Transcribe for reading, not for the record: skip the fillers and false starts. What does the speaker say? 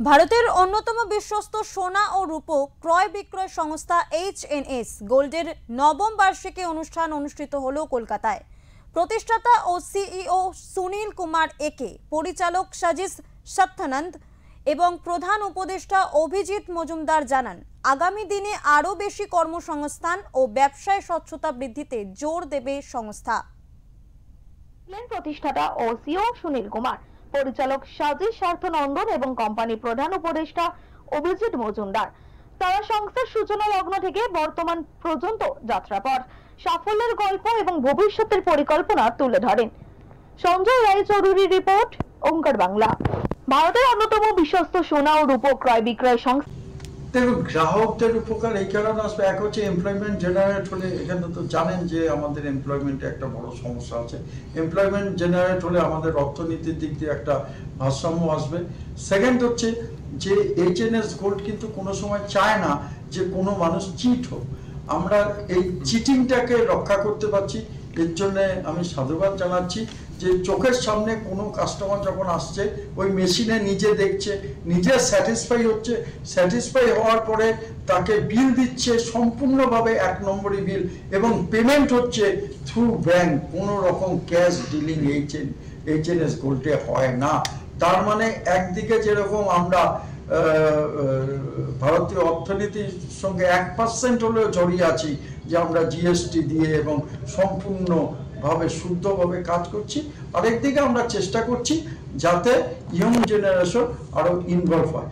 ভারতের অন্যতম বিশ্বস্ত সোনা ও রূপো ক্রয় বিক্রয় সংস্থা এইচএনএস গোল্ডের নবম বার্ষিকী অনুষ্ঠান অনুষ্ঠিত হলো কলকাতায়। প্রতিষ্ঠাতা ও সিইও সুনীল কুমার একে, পরিচালক সাজিস সত্যানন্দ এবং প্রধান উপদেষ্টা অভিজিৎ মজুমদার জানান, আগামী দিনে আরও বেশি কর্মসংস্থান ও ব্যবসায় স্বচ্ছতা বৃদ্ধিতে জোর দেবে সংস্থা। প্রতিষ্ঠাতা ও সিইও সুনীল কুমার, পরিচালক সাজিস সত্যানন্দন এবং কোম্পানি প্রধান উপদেষ্টা অভিজিৎ মজুমদার। তারা সংস্থার সূচনা লগ্ন থেকে বর্তমান পর্যন্ত যাত্রাপথ, সাফল্যের গল্প এবং ভবিষ্যতের পরিকল্পনা তুলে ধরেন। সঞ্জয় রায়চৌধুরীর রিপোর্ট, ওঙ্কার বাংলা। ভারতের অন্যতম বিশ্বস্ত সোনা ও রূপো ক্রয় বিক্রয় সংস্থা। দেখুন, গ্রাহকদের উপকার এই কারণে আসবে, এক হচ্ছে এমপ্লয়মেন্ট জেনারেট হলে, এখানে তো জানেন যে আমাদের এমপ্লয়মেন্টে একটা বড় সমস্যা আছে। এমপ্লয়মেন্ট জেনারেট হলে আমাদের অর্থনীতির দিক দিয়ে একটা ভারসাম্য আসবে। সেকেন্ড হচ্ছে যে এইচএনএস গোল্ড কিন্তু কোনো সময় চায় না যে কোনো মানুষ চিট হোক। আমরা এই চিটিংটাকে রক্ষা করতে পারছি, এর জন্য আমি সাধুবাদ জানাচ্ছি যে চোখের সামনে কোনো কাস্টমার যখন আসছে, ওই মেশিনে নিজে দেখছে, নিজে স্যাটিসফাই হচ্ছে, স্যাটিসফাই হওয়ার পরে তাকে বিল দিচ্ছে সম্পূর্ণভাবে 1 নম্বরই বিল, এবং পেমেন্ট হচ্ছে থ্রু ব্যাংক। কোনো রকম ক্যাশ ডিলিং এইচএনএস গোল্ডে হয় না। তার মানে একদিকে যেরকম আমরা ভারতীয় অর্থনীতির সঙ্গে 1% হলেও জড়িয়ে আছি, যে আমরা জিএসটি দিয়ে এবং সম্পূর্ণভাবে শুদ্ধভাবে কাজ করছি, আরেকদিকে আমরা চেষ্টা করছি যাতে ইয়ং জেনারেশন আরো ইনভলভ হয়।